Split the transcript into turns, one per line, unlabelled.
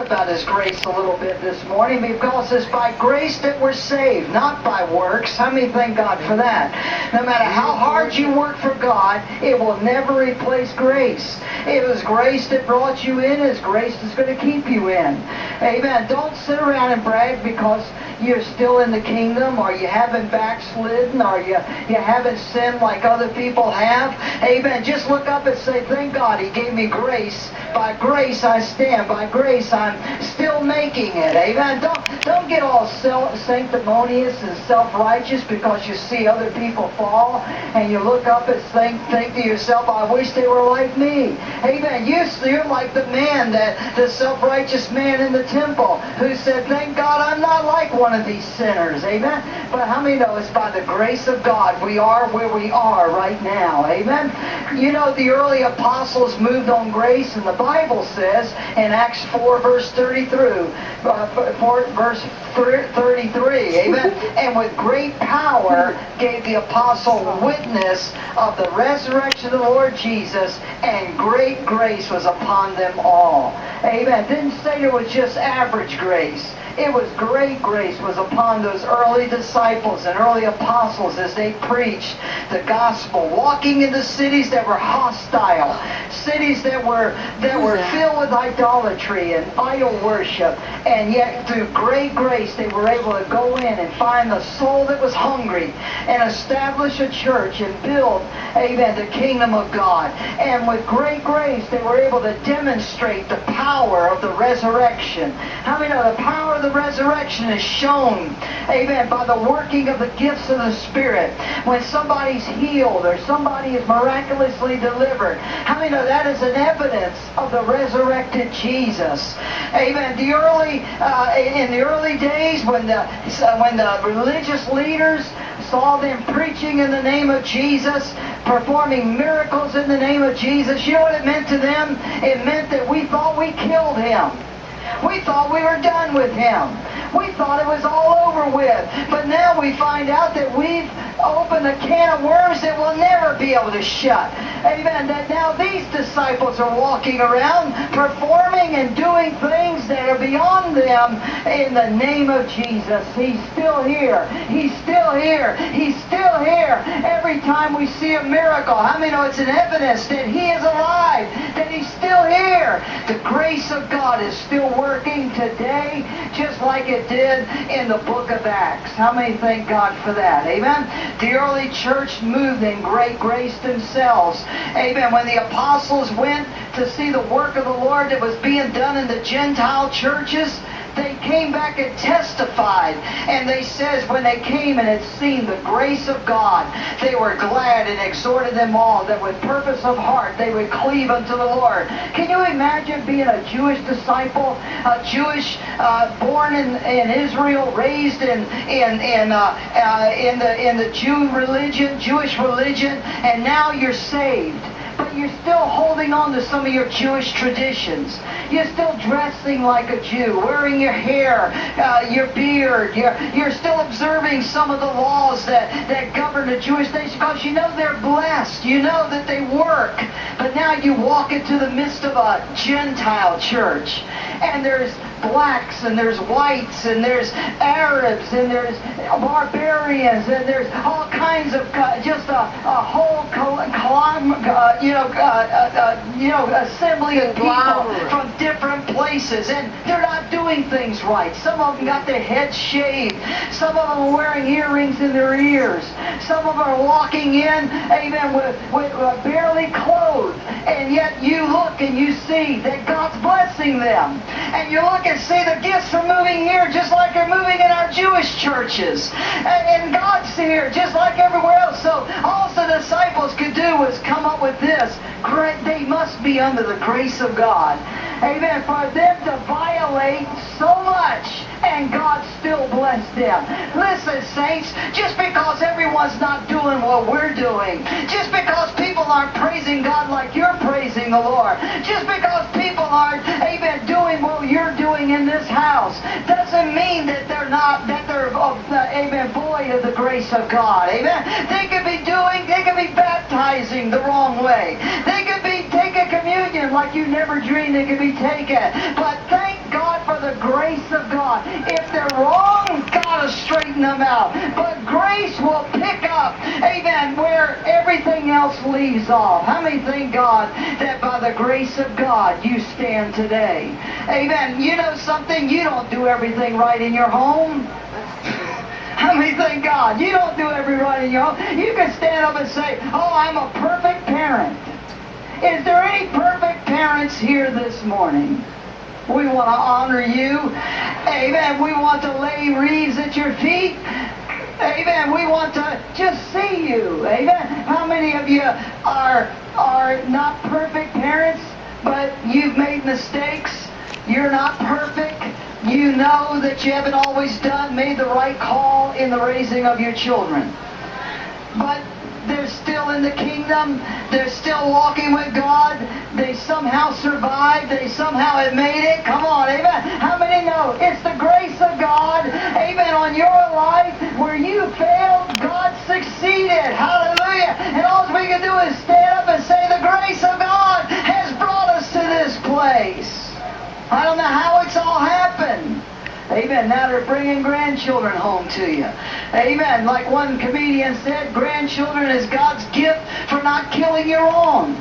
about His grace a little bit this morning, because it's by grace that we're saved, not by works. How many thank God for that? No matter how hard you work for God, it will never replace grace. It was grace that brought you in. It's grace that's going to keep you in. Amen. Don't sit around and brag because you're still in the kingdom, or you haven't backslidden, or you haven't sinned like other people have. Amen. Just look up and say, thank God He gave me grace. By grace I stand. By grace I'm still making it. Amen. Don't get all sanctimonious and self-righteous because you see other people fall, and you look up and think to yourself, I wish they were like me. Amen. You're like the man, the self-righteous man in the temple, who said, thank God I'm not like one of these sinners. Amen. But how many know it's by the grace of God we are where we are right now? Amen. You know, the early apostles moved on grace, and the Bible says in Acts 4 verse 33, amen, and with great power gave the apostle witness of the resurrection of the Lord Jesus, and great grace was upon them all. Amen. Didn't say it was just average grace. It was great grace was upon those early disciples and early apostles as they preached the gospel, walking into cities that were hostile, cities that were filled with idolatry and idol worship, and yet through great grace they were able to go in and find the soul that was hungry and establish a church and build, amen, the kingdom of God. And with great grace they were able to demonstrate the power of the resurrection. How many know the power of the resurrection is shown, amen, by the working of the gifts of the Spirit? When somebody's healed or somebody is miraculously delivered, how many know that is an evidence of the resurrected Jesus? Amen. In the early days, when the religious leaders saw them preaching in the name of Jesus, performing miracles in the name of Jesus, you know what it meant to them? It meant that we thought we killed Him. We thought we were done with Him. We thought it was all over with. But now we find out that we've opened a can of worms that we'll never be able to shut. Amen. That now these disciples are walking around performing and doing things that are beyond them in the name of Jesus. He's still here. He's still here. He's still here. Every time we see a miracle, how many know it's an evidence that He is alive, that He's still here? The grace of God is still working today, just like it did in the book of Acts. How many thank God for that? Amen. The early church moved in great grace themselves. Amen. When the apostles went to see the work of the Lord that was being done in the Gentile churches, they came back and testified. And they says when they came and had seen the grace of God, they were glad and exhorted them all that with purpose of heart they would cleave unto the Lord. Can you imagine being a Jewish disciple, a Jewish born in Israel, raised in the Jewish religion, and now you're saved? But you're still holding on to some of your Jewish traditions. You're still dressing like a Jew, wearing your hair, your beard. You're still observing some of the laws that govern the Jewish nation because you know they're blessed. You know that they work. But now you walk into the midst of a Gentile church, and there's blacks, and there's whites, and there's Arabs, and there's barbarians, and there's all kinds of just a whole assembly of people from different places, and they're not doing things right. Some of them got their heads shaved. Some of them are wearing earrings in their ears. Some of them are walking in, amen, with barely clothed, and yet you look and you see that God's blessing them, and you look and see the gifts are moving here just like they're moving in our Jewish churches, and God's here just like everywhere else. So all the disciples could do was come up with this: they must be under the grace of God. Amen. For them to violate so much and God still blessed them. Listen, saints, just because everyone's not doing what we're doing, just because people aren't praising God like you're praising the Lord, just because people aren't, amen, doing what you're doing in this house, doesn't mean that they're amen, void of the grace of God. Amen. They could be baptizing the wrong way. They could be taking communion like you never dreamed they could be taken. But thank God out. If they're wrong, God will straighten them out. But grace will pick up, amen, where everything else leaves off. How many thank God that by the grace of God you stand today? Amen. You know something? You don't do everything right in your home. How many thank God? You don't do every right in your home. You can stand up and say, oh, I'm a perfect parent. Is there any perfect parents here this morning? We want to honor you. Amen. We want to lay wreaths at your feet. Amen. We want to just see you. Amen. How many of you are not perfect parents, but you've made mistakes? You're not perfect. You know that you haven't always made the right call in the raising of your children. But they're still in the kingdom. They're still walking with God. They somehow survived. They somehow have made it. Come on, amen. How many know it's the grace of God, amen, on your life where you failed, God succeeded. Hallelujah. And all we can do is stand up and say the grace of God has brought us to this place. I don't know how it's all happened. Amen. Now they're bringing grandchildren home to you. Amen. Like one comedian said, grandchildren is God's gift for not killing your own.